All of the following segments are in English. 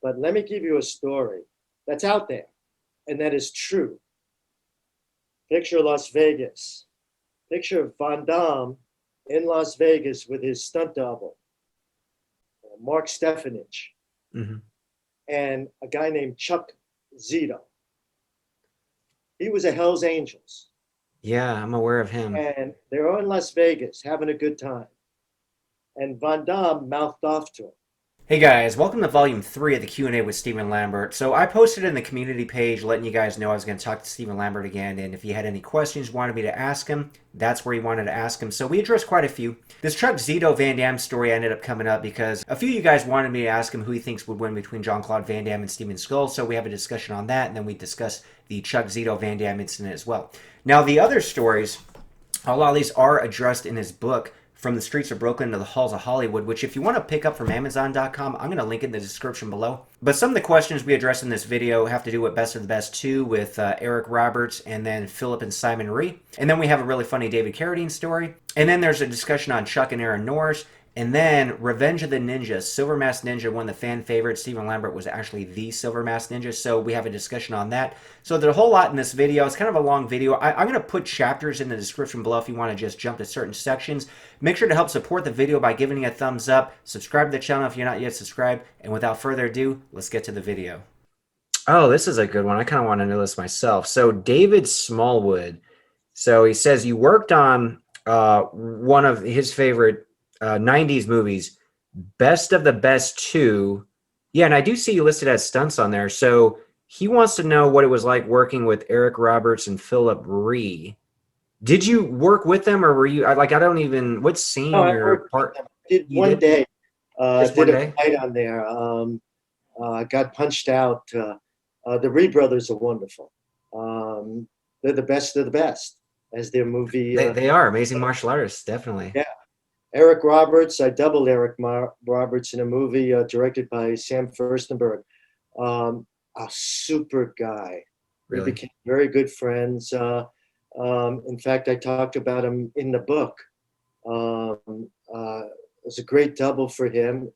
But let me give you a story that's out there and that is true. Picture Las Vegas. Picture Van Damme in Las Vegas with his stunt double, Mark Stefanich, Hmm. and a guy named Chuck Zito. He was a Hell's Angels. Yeah, I'm aware of him. And they're all in Las Vegas having a good time. And Van Damme mouthed off to him. Hey guys, welcome to Volume 3 of the Q&A with Steven Lambert. So I posted in the community page letting you guys know I was going to talk to Steven Lambert again, and if you had any questions you wanted me to ask him, that's where you wanted to ask him. So we addressed quite a few. This Chuck Zito Van Damme story ended up coming up because a few of you guys wanted me to ask him who he thinks would win between Jean-Claude Van Damme and Steven Seagal, so we have a discussion on that, and then we discuss the Chuck Zito Van Damme incident as well. Now the other stories, a lot of these are addressed in his book, From the Streets of Brooklyn to the Halls of Hollywood, which if you want to pick up from Amazon.com, I'm going to link it in the description below. But some of the questions we address in this video have to do with Best of the Best 2 with Eric Roberts and then Philip and Simon Rhee. And then we have a really funny David Carradine story. And then there's a discussion on Chuck and Aaron Norris. And then Revenge of the Ninja, Silver Masked Ninja, one of the fan favorites. Steven Lambert was actually the Silver Masked Ninja, so we have a discussion on that. So there's a whole lot in this video. It's kind of a long video. I'm going to put chapters in the description below if you want to just jump to certain sections. Make sure to help support the video by giving it a thumbs up. Subscribe to the channel if you're not yet subscribed. And without further ado, let's get to the video. Oh, this is a good one. I kind of want to know this myself. So David Smallwood. So he says you worked on one of his favorite 90s movies, Best of the Best 2. Yeah, and I do see you listed as stunts on there. So he wants to know what it was like working with Eric Roberts and Philip Rhee. Did you work with them, or were you like, I don't even, what No, scene I or worked with part? them. I did You one did? day. Just Did one a day? fight on there. Got punched out. The Rhee brothers are wonderful. They're the best of the best, as their movie. They are amazing martial artists, definitely. Yeah. Eric Roberts, I doubled Roberts in a movie directed by Sam Furstenberg. A super guy. We Really? became very good friends. In fact, I talked about him in the book. It was a great double for him.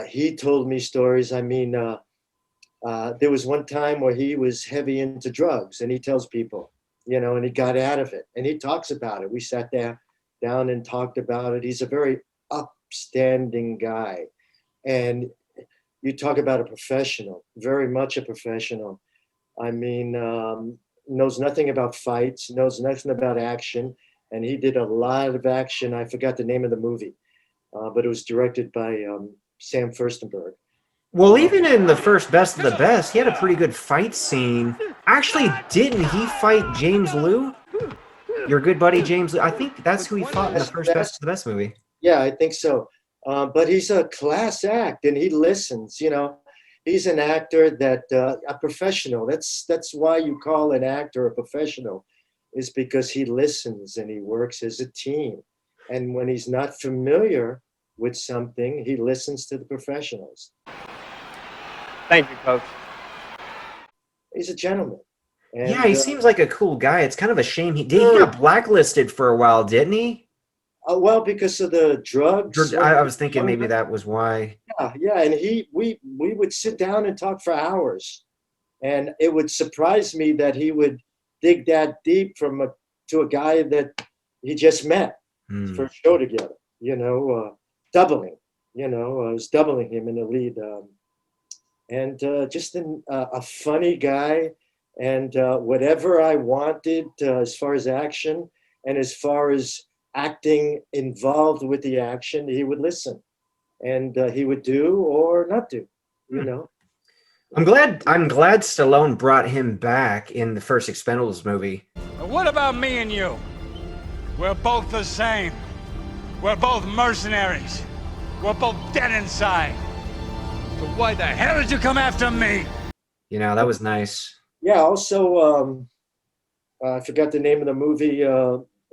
He told me stories. I mean, there was one time where he was heavy into drugs, and he tells people, and he got out of it, and he talks about it. We sat there down and talked about it. He's a very upstanding guy, and you talk about a professional, very much a professional. I mean, knows nothing about fights, knows nothing about action, and he did a lot of action. I forgot the name of the movie, but it was directed by Sam Furstenberg. Well, even in the first Best of the Best, he had a pretty good fight scene. Actually, didn't he fight James Liu? Your good buddy James Liu? I think that's who he fought in the first Best of the Best movie. Yeah, I think so. But he's a class act, and he listens. He's an actor that a professional. That's why you call an actor a professional, is because he listens and he works as a team. And when he's not familiar with something, he listens to the professionals. Thank you, Coach. He's a gentleman. And, yeah, he seems like a cool guy. It's kind of a shame he got blacklisted for a while, didn't he? Well, because of the drugs. I was thinking maybe that was why. Yeah, and we would sit down and talk for hours, and it would surprise me that he would dig that deep to a guy that he just met for a show together. Doubling. I was doubling him in the lead, and just a funny guy, and whatever I wanted as far as action and as far as acting involved with the action, he would listen, and he would do or not do. I'm glad Stallone brought him back in the first Expendables movie. But what about me and you? We're both the same. We're both mercenaries. We're both dead inside. So why the hell did you come after me? That was nice. Yeah. Also, I forgot the name of the movie.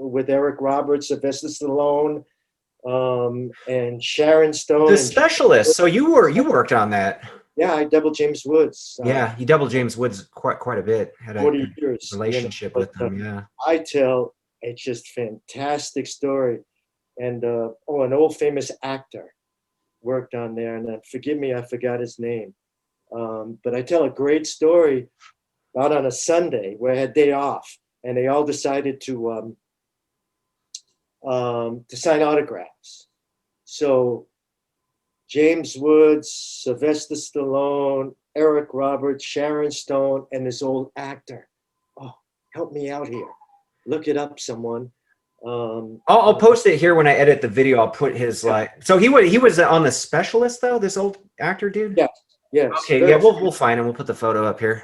With Eric Roberts, Sylvester Stallone, and Sharon Stone. The Specialist. So you worked on that. Yeah, I doubled James Woods. Yeah, you doubled James Woods quite a bit. Had a 40 years relationship with him. Yeah. I tell it's just fantastic story, and an old famous actor worked on there, and forgive me, I forgot his name. But I tell a great story out on a Sunday where I had day off, and they all decided to sign autographs. So James Woods, Sylvester Stallone, Eric Roberts, Sharon Stone, and this old actor. Oh, help me out here. Look it up, someone. I'll post it here when I edit the video. I'll put his So he was on The Specialist though. This old actor dude. Yeah. Yes. Okay. Yeah. We'll find him. We'll put the photo up here.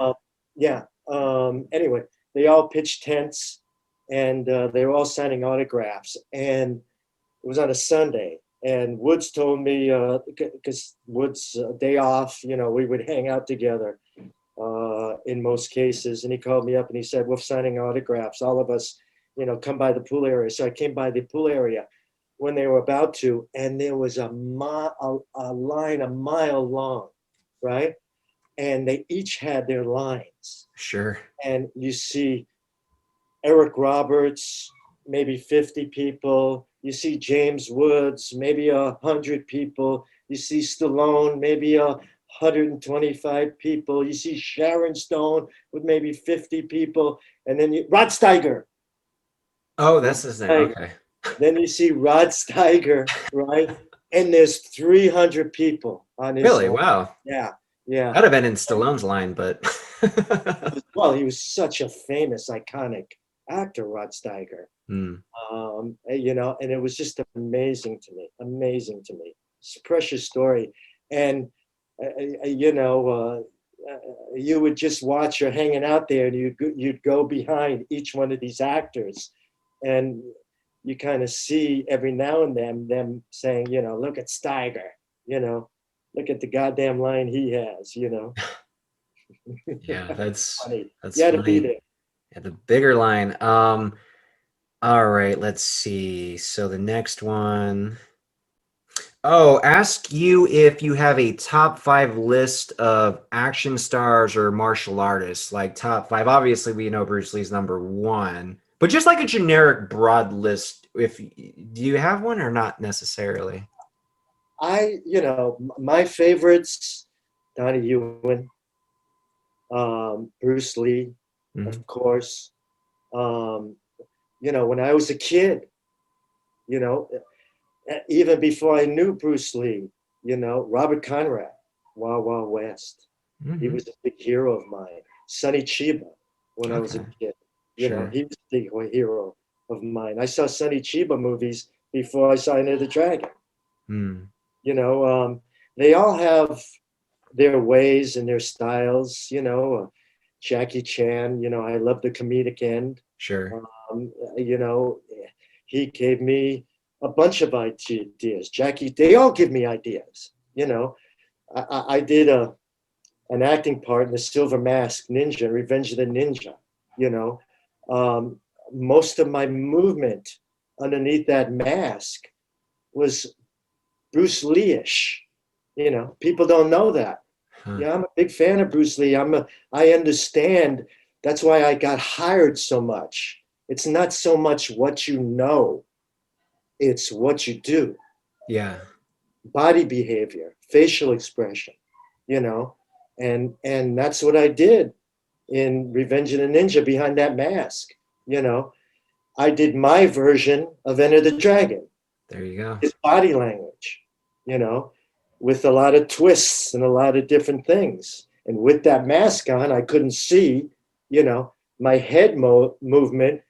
Yeah. Anyway, they all pitched tents, and they were all signing autographs, and it was on a Sunday. And Woods told me, because Woods' day off, we would hang out together in most cases. And he called me up and he said, "We're signing autographs. All of us, come by the pool area." So I came by the pool area when they were about to, and there was a line a mile long, right? And they each had their lines. Sure. And you see Eric Roberts, maybe 50 people. You see James Woods, maybe 100 people. You see Stallone, maybe 125 people. You see Sharon Stone with maybe 50 people. And then Rod Steiger. Oh, that's his name. Okay. Then you see Rod Steiger, right? And there's 300 people on his Really? line. Wow. Yeah. Yeah. I'd have been in Stallone's line, but well, he was such a famous, iconic actor, Rod Steiger. And it was just amazing to me. It's a precious story. And, you would just watch her hanging out there, and you'd go behind each one of these actors, and you kind of see every now and then them saying, "Look at Steiger, look at the goddamn line he has, Yeah, that's funny. That's you had to funny. be there. Yeah, the bigger line. All right, let's see. So the next one. Oh, ask you if you have a top 5 list of action stars or martial artists, like top 5. Obviously, we know Bruce Lee's number 1, but just like a generic broad list. Do you have one or not necessarily? My favorites, Donnie Yen, Bruce Lee, of course. When I was a kid, even before I knew Bruce Lee, Robert Conrad, Wild Wild West. He was a big hero of mine. Sonny Chiba, when I was a kid, he was a big hero of mine. I saw Sonny Chiba movies before I saw Enter the Dragon. They all have their ways and their styles. Jackie Chan, I love the comedic end. Sure. He gave me a bunch of ideas. Jackie, they all give me ideas. I did an acting part in The Silver Mask Ninja, Revenge of the Ninja. Most of my movement underneath that mask was Bruce Lee-ish. People don't know that. Yeah, I'm a big fan of Bruce Lee. I understand. That's why I got hired so much. It's not so much what you know, it's what you do. Yeah. Body behavior, facial expression, and that's what I did in Revenge of the Ninja behind that mask. I did my version of Enter the Dragon. There you go. His body language, with a lot of twists and a lot of different things. And with that mask on, I couldn't see, my head movement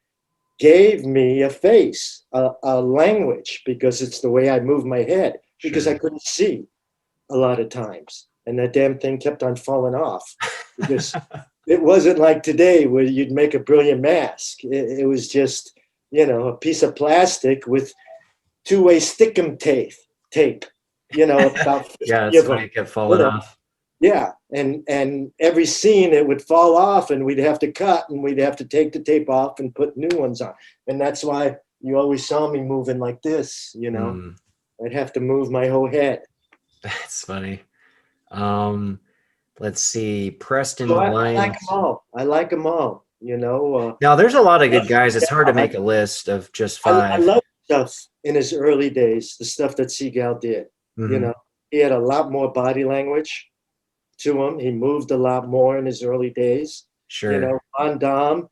gave me a face, a language, because it's the way I move my head, because I couldn't see a lot of times. And that damn thing kept on falling off, because it wasn't like today where you'd make a brilliant mask. It was just, a piece of plastic with two-way stickum tape. About 50 yeah, of that's them. why it kept falling off. Yeah, and every scene it would fall off, and we'd have to cut, and we'd have to take the tape off and put new ones on. And that's why you always saw me moving like this. I'd have to move my whole head. That's funny. Let's see, Preston So Lyons. I like them all. Now, there's a lot of good guys. It's hard to make a list of just 5. I love stuff in his early days, the stuff that Seagal did. He had a lot more body language. to him. He moved a lot more in his early days. Sure. You know, Van Damme,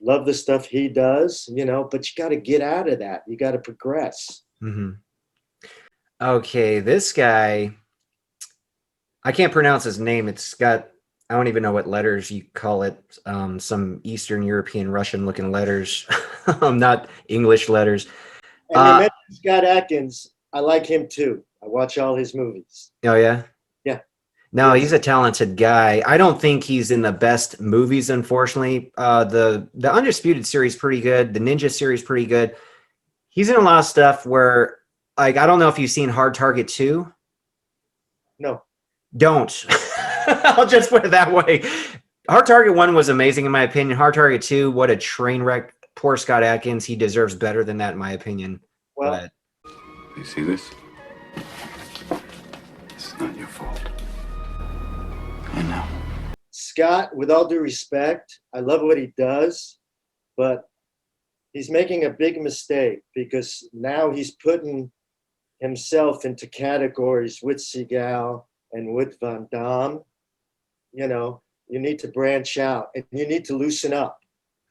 love the stuff he does, you know, but you got to get out of that. You got to progress. Mm-hmm. Okay, this guy, I can't pronounce his name. It's got, I don't even know what letters you call it. Some Eastern European, Russian looking letters, not English letters. And you mentioned Scott Adkins. I like him too. I watch all his movies. Oh, yeah? Yeah. No, Yes. he's a talented guy. I don't think he's in the best movies, unfortunately. The Undisputed series pretty good. The Ninja series pretty good. He's in a lot of stuff where, like, I don't know if you've seen Hard Target 2. No. Don't. I'll just put it that way. Hard Target 1 was amazing in my opinion. Hard Target 2, what a train wreck. Poor Scott Adkins. He deserves better than that in my opinion. Well, But You see this? This is not your fault. I know. Scott, with all due respect, I love what he does, but he's making a big mistake because now he's putting himself into categories with Seagal and with Van Damme. You know, you need to branch out and you need to loosen up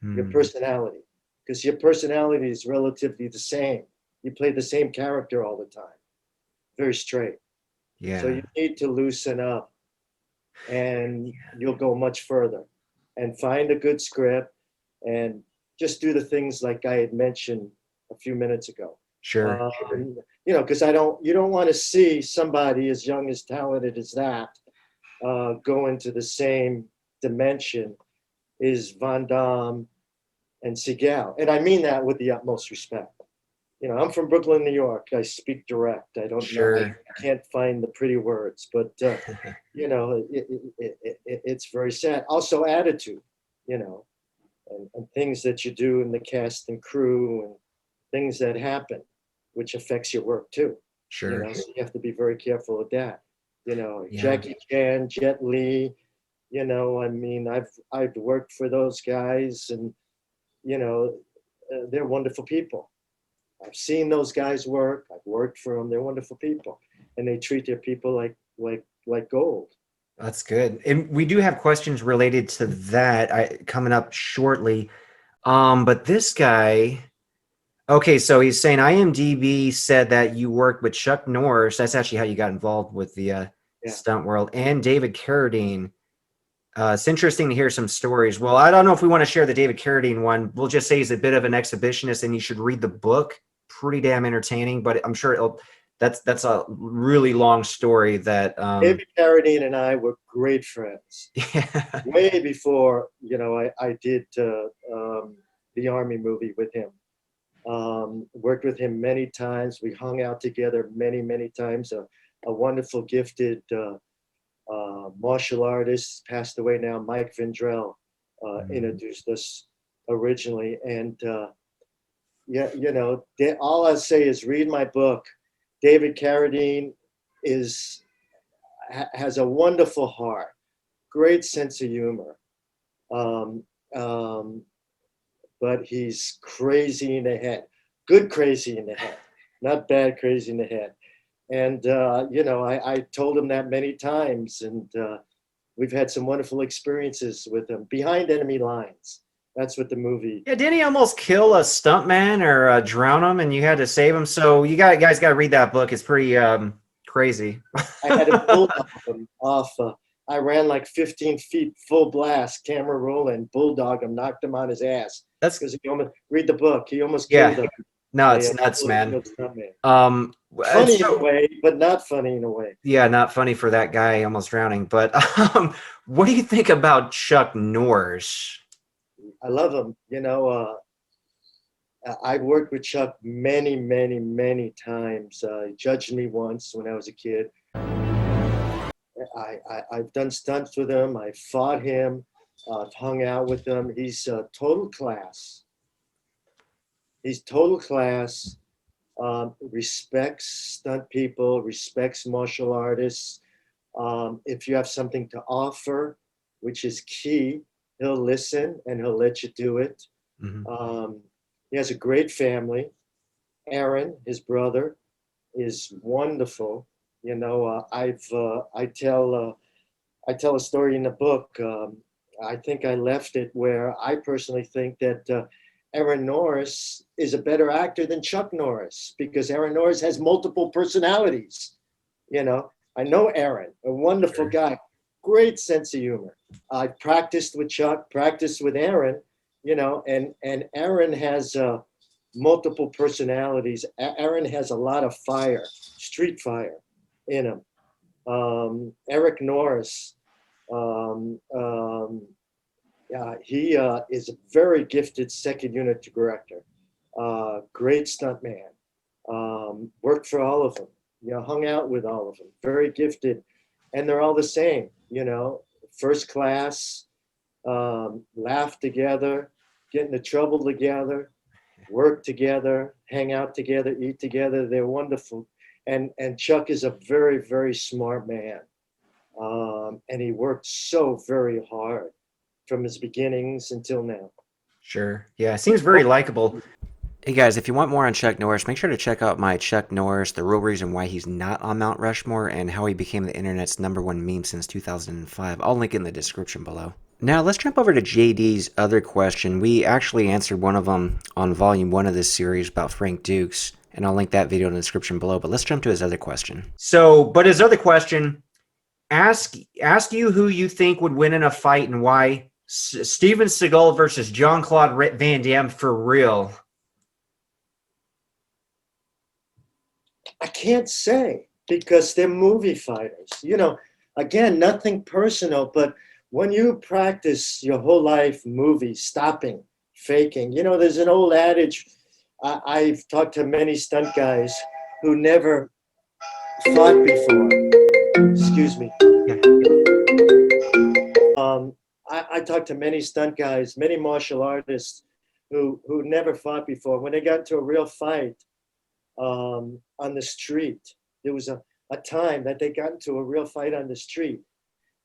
your personality, because your personality is relatively the same. You play the same character all the time, very straight. yeah. So you need to loosen up and you'll go much further, and find a good script and just do the things like I had mentioned a few minutes ago. Sure. You know, because you don't want to see somebody as young, as talented as that go into the same dimension as Van Damme and Seagal. And I mean that with the utmost respect. You know, I'm from Brooklyn, New York. I speak direct. I don't Sure. know. I can't find the pretty words, but you know, it's very sad. Also, attitude. You know, and things that you do in the cast and crew, and things that happen, which affects your work too. Sure. You know, so you have to be very careful of that. You know, Yeah. Jackie Chan, Jet Li. You know, I mean, I've worked for those guys, and you know, they're wonderful people. I've seen those guys work. I've worked for them. They're wonderful people, and they treat their people like gold. That's good. And we do have questions related to that coming up shortly. But this guy, okay, so he's saying IMDb said that you worked with Chuck Norris. That's actually how you got involved with the stunt world, and David Carradine. It's interesting to hear some stories. Well, I don't know if we want to share the David Carradine one. We'll just say he's a bit of an exhibitionist, and you should read the book. Pretty damn entertaining, but I'm sure that's a really long story that David Carradine and I were great friends. yeah. Way before, you know, I did the Army movie with him. Worked with him many times. We hung out together many times. A wonderful, gifted martial artist, passed away now, Mike Vendrell, introduced us originally. And yeah, you know, all I say is read my book. David Carradine has a wonderful heart, great sense of humor, but he's crazy in the head. Good crazy in the head, not bad crazy in the head. And you know, I told him that many times, and we've had some wonderful experiences with him. Behind Enemy Lines, that's what the movie. Yeah, didn't he almost kill a stuntman or drown him, and you had to save him? So you guys got to read that book. It's pretty crazy. I had a bulldog him off. I ran like 15 feet, full blast, camera rolling, bulldog him, knocked him on his ass. That's because he almost read the book. He almost killed him. No, it's nuts, man. Funny in a way, but not funny in a way. Yeah, not funny for that guy almost drowning. But what do you think about Chuck Norris? I love him. You know, I've worked with Chuck many times. He judged me once when I was a kid. I've done stunts with him. I fought him. I've hung out with him. He's total class. He's total class. Respects stunt people, respects martial artists. If you have something to offer, which is key, he'll listen and he'll let you do it. Mm-hmm. He has a great family. Aaron, his brother, is wonderful. You know, I tell I tell a story in the book. I think I left it where I personally think that Aaron Norris is a better actor than Chuck Norris because Aaron Norris has multiple personalities. You know, I know Aaron, a wonderful guy, great sense of humor. I practiced with Chuck, practiced with Aaron, you know, and Aaron has multiple personalities. Aaron has a lot of fire, street fire in him. Eric Norris, he is a very gifted second unit director, great stuntman, worked for all of them, you know, hung out with all of them, very gifted, and they're all the same, you know, first class, laugh together, get into trouble together, work together, hang out together, eat together. They're wonderful. And Chuck is a very, very smart man. And he worked so very hard from his beginnings until now. Sure. Yeah, seems very likable. Hey guys, if you want more on Chuck Norris, make sure to check out my Chuck Norris, the real reason why he's not on Mount Rushmore and how he became the internet's #1 meme since 2005. I'll link it in the description below. Now let's jump over to JD's other question. We actually answered one of them on volume 1 of this series about Frank Dukes, and I'll link that video in the description below, but let's jump to his other question. But his other question, ask you who you think would win in a fight and why. Steven Seagal versus Jean-Claude Van Damme for real. I can't say because they're movie fighters. You know, again, nothing personal, but when you practice your whole life movies, stopping, faking, you know, there's an old adage. I've talked to many stunt guys who never fought before. Excuse me. I talked to many stunt guys, many martial artists who never fought before. When they got into a real fight on the street, there was a time that they got into a real fight on the street.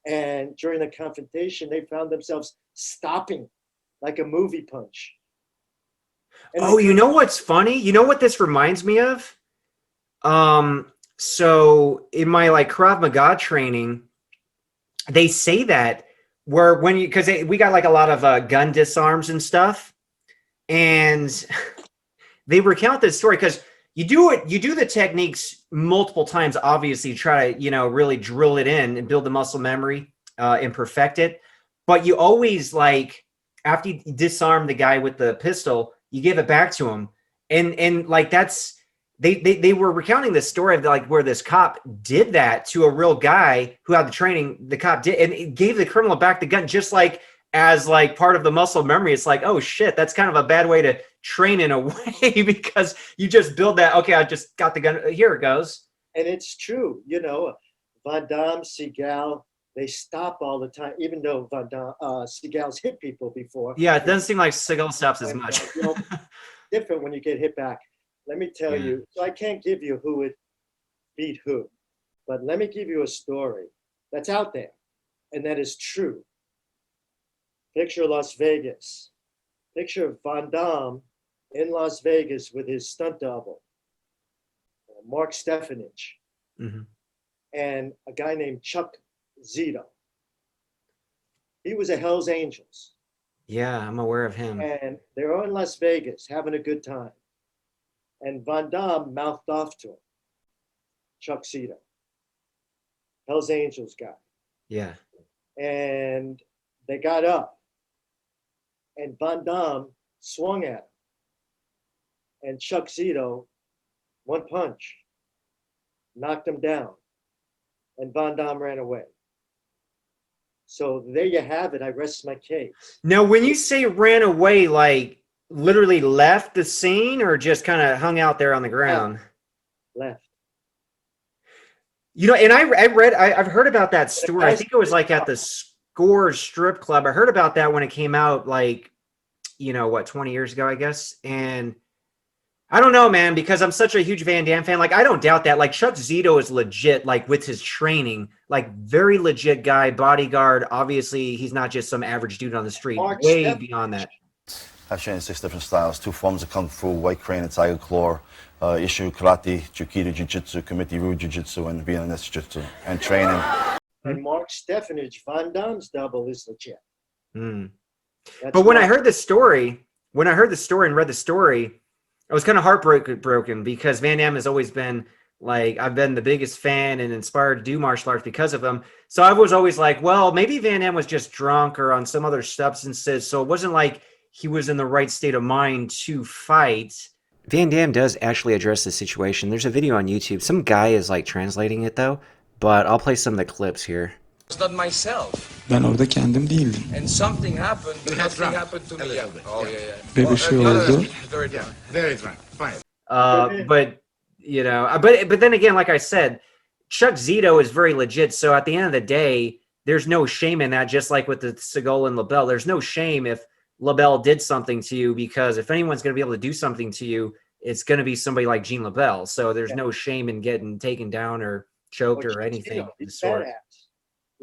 And during the confrontation, they found themselves stopping like a movie punch. And you know what's funny? You know what this reminds me of? So in my Krav Maga training, they say that because we got a lot of gun disarms and stuff, and they recount this story because you do the techniques multiple times, obviously, try to, really drill it in and build the muscle memory and perfect it. But you always, after you disarm the guy with the pistol, you give it back to him. And that's, they were recounting this story of where this cop did that to a real guy who had the training. The cop did, and it gave the criminal back the gun, just as part of the muscle memory. It's oh shit, that's kind of a bad way to train in a way because you just build that. Okay, I just got the gun. Here it goes. And it's true, Van Damme, Seagal, they stop all the time, even though Seagal's hit people before. Yeah, it doesn't seem like Seagal stops as much. Different when you get hit back. Let me tell you, so I can't give you who would beat who, but let me give you a story that's out there, and that is true. Picture Las Vegas. Picture Van Damme in Las Vegas with his stunt double, Mark Stefanich, and a guy named Chuck Zito. He was a Hell's Angels. Yeah, I'm aware of him. And they're all in Las Vegas having a good time. And Van Damme mouthed off to him, Chuck Zito, Hell's Angels guy. Yeah. And they got up. And Van Damme swung at him. And Chuck Zito, one punch, knocked him down. And Van Damme ran away. So there you have it. I rest my case. Now, when you say ran away, literally left the scene or just kind of hung out there on the ground? Left. And I've heard about that story. I think it was at the Scores strip club. I heard about that when it came out 20 years ago, I guess. And I don't know, man, because I'm such a huge Van Damme fan. I don't doubt that. Chuck Zito is legit, with his training, very legit guy, bodyguard. Obviously, he's not just some average dude on the street. Way beyond that. I've trained in 6 different styles, 2 forms of Kung Fu, White Crane and Tiger Claw, Ishu, Karate, Jukido Jiu-Jitsu, Kumite Ryu Jiu-Jitsu, and Vietnamese Jiu-Jitsu, and training. And Mark Stefanich, Van Damme's double, is legit. But when I heard the story, and read the story, I was kind of heartbroken because Van Damme has always been like, I've been the biggest fan and inspired to do martial arts because of him. So I was always like, well, maybe Van Damme was just drunk or on some other substances. So it wasn't like he was in the right state of mind to fight. Van Damme does actually address the situation. There's a video on YouTube. Some guy is like translating it though, but I'll play some of the clips here. It's not myself. Ben orada kendim değildim. And something happened. Nothing happened to me. Oh yeah. Ve bir şey oldu. Very drunk. Very drunk. Fine. But you know, but then again, like I said, Chuck Zito is very legit. So at the end of the day, there's no shame in that. Just like with the Seagal and LaBelle, there's no shame if LaBelle did something to you, because if anyone's going to be able to do something to you, it's going to be somebody like Jean LaBelle. So there's no shame in getting taken down or choked or anything of the sort.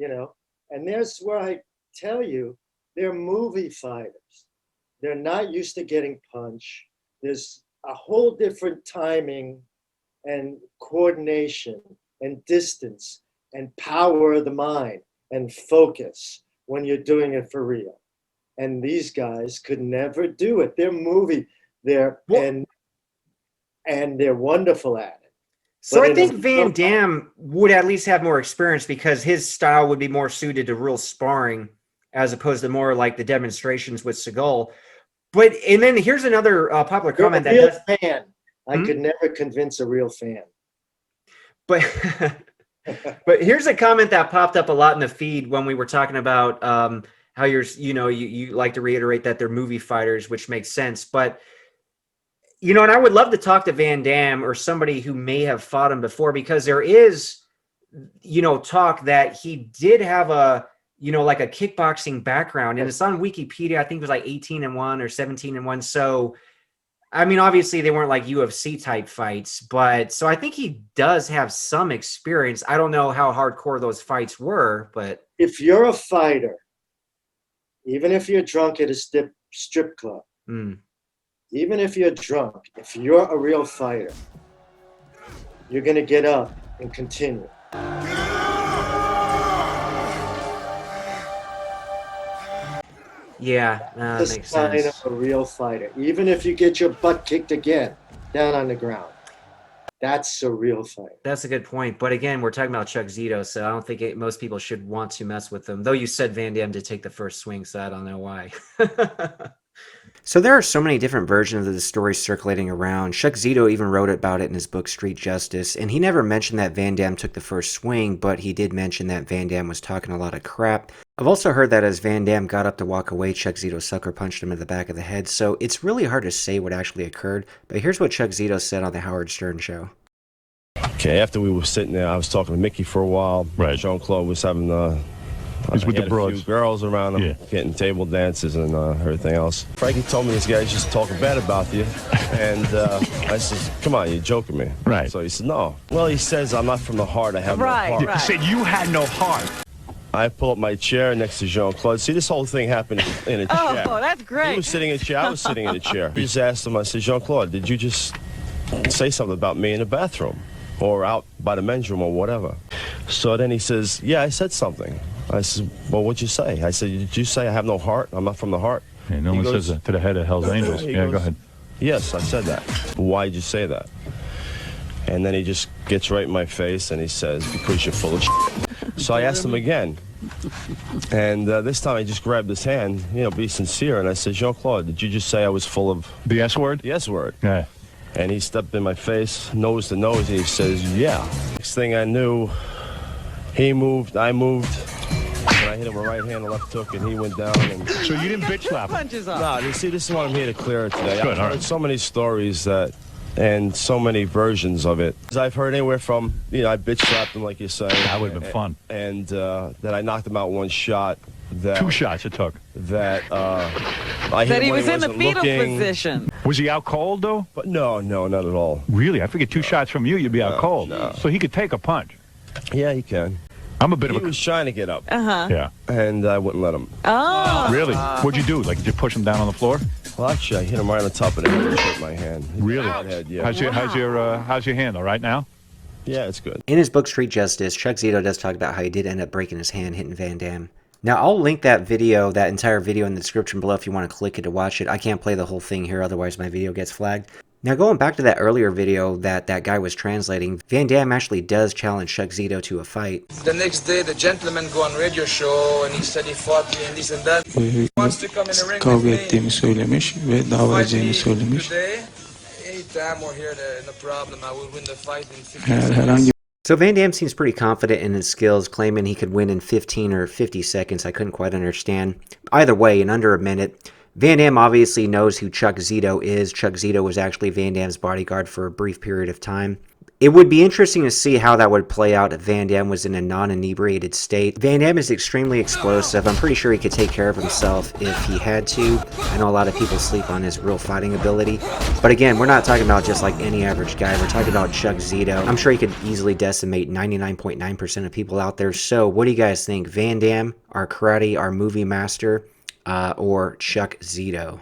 You know, and there's where I tell you, they're movie fighters. They're not used to getting punched. There's a whole different timing and coordination and distance and power of the mind and focus when you're doing it for real. And these guys could never do it. They're and they're wonderful at it. So I think Van Damme would at least have more experience because his style would be more suited to real sparring as opposed to more like the demonstrations with Seagal. And then here's another popular comment that does. Fan. I could never convince a real fan. But here's a comment that popped up a lot in the feed when we were talking about how you like to reiterate that they're movie fighters, which makes sense. But you know, and I would love to talk to Van Damme or somebody who may have fought him before, because there is, you know, talk that he did have a, you know, like a kickboxing background, and it's on Wikipedia. I think it was like 18-1 or 17-1. So, I mean, obviously they weren't like UFC type fights, but so I think he does have some experience. I don't know how hardcore those fights were, but if you're a fighter, even if you're drunk at a strip club, even if you're drunk, if you're a real fighter, you're going to get up and continue. Yeah, that makes sense. Sign of a real fighter. Even if you get your butt kicked again down on the ground, that's a real fighter. That's a good point. But again, we're talking about Chuck Zito, so I don't think most people should want to mess with him. Though you said Van Damme to take the first swing, so I don't know why. So there are so many different versions of the story circulating around. Chuck Zito even wrote about it in his book Street Justice, and he never mentioned that Van Damme took the first swing, but he did mention that Van Damme was talking a lot of crap. I've also heard that as Van Damme got up to walk away, Chuck Zito sucker punched him in the back of the head, so it's really hard to say what actually occurred, but here's what Chuck Zito said on the Howard Stern Show. Okay, after we were sitting there, I was talking to Mickey for a while. Right. Jean-Claude was having he's with the a broads. few girls around him, getting table dances and everything else. Frankie told me this guy's just talking bad about you. And I said, come on, you're joking me. Right. So he said, no. Well, he says, I'm not from the heart. I have no heart. He said you had no heart. I pull up my chair next to Jean-Claude. See, this whole thing happened in a chair. Oh, that's great. He was sitting in a chair. I was sitting in a chair. I just asked him, I said, Jean-Claude, did you just say something about me in the bathroom or out by the men's room or whatever? So then he says, yeah, I said something. I said, well, what'd you say? I said, did you say I have no heart? I'm not from the heart? Yeah, no one says that to the head of Hell's Angels. Yeah, go ahead. Yes, I said that. Why'd you say that? And then he just gets right in my face and he says, because you're full of shit. So I asked him again. And this time I just grabbed his hand, you know, be sincere. And I said, Jean-Claude, did you just say I was full of... The S word? The S word. Yeah. And he stepped in my face, nose to nose, and he says, yeah. Next thing I knew, he moved, I moved. And I hit him a right hand, a left hook, and he went down. And so you didn't bitch slap him? No, you see, this is what I'm here to clear it today. Good, I've heard so many stories that, and so many versions of it. I've heard anywhere from, you know, I bitch slapped him, like you're saying. That would have been fun. And that I knocked him out one shot. That, 2 shots it took. That I hit that him he when was in the wasn't fetal looking. position. Was he out cold, though? But no, not at all. Really? I figured 2 shots from you, you'd be out cold. No. So he could take a punch. Yeah, he can. I'm a bit of a... He was trying to get up. Yeah. And I wouldn't let him. Oh. Really? What'd you do? Like, did you push him down on the floor? Well, actually, I hit him right on the top of the head and hurt my hand. Really? Head, yeah. How's your hand, all right now? Yeah, it's good. In his book Street Justice, Chuck Zito does talk about how he did end up breaking his hand hitting Van Damme. Now, I'll link that video, that entire video, in the description below if you want to click it to watch it. I can't play the whole thing here, otherwise my video gets flagged. Now, going back to that earlier video that guy was translating, Van Damme actually does challenge Chuck Zito to a fight. The next day, the gentleman go on radio show and he said he fought me and this and that. He wants to come in the ring kavga with me. ettiğimi söylemiş ve dava Fight edeceğini me söylemiş. today. Anytime we're here, no problem. I will win the fight in 15 Eğer seconds. herhangi So Van Damme seems pretty confident in his skills, claiming he could win in 15 or 50 seconds. I couldn't quite understand. Either way, in under a minute. Van Damme obviously knows who Chuck Zito is. Chuck Zito was actually Van Damme's bodyguard for a brief period of time. It would be interesting to see how that would play out if Van Damme was in a non-inebriated state. Van Damme is extremely explosive. I'm pretty sure he could take care of himself if he had to. I know a lot of people sleep on his real fighting ability. But again, we're not talking about just like any average guy. We're talking about Chuck Zito. I'm sure he could easily decimate 99.9% of people out there. So what do you guys think? Van Damme, our karate, our movie master, or Chuck Zito?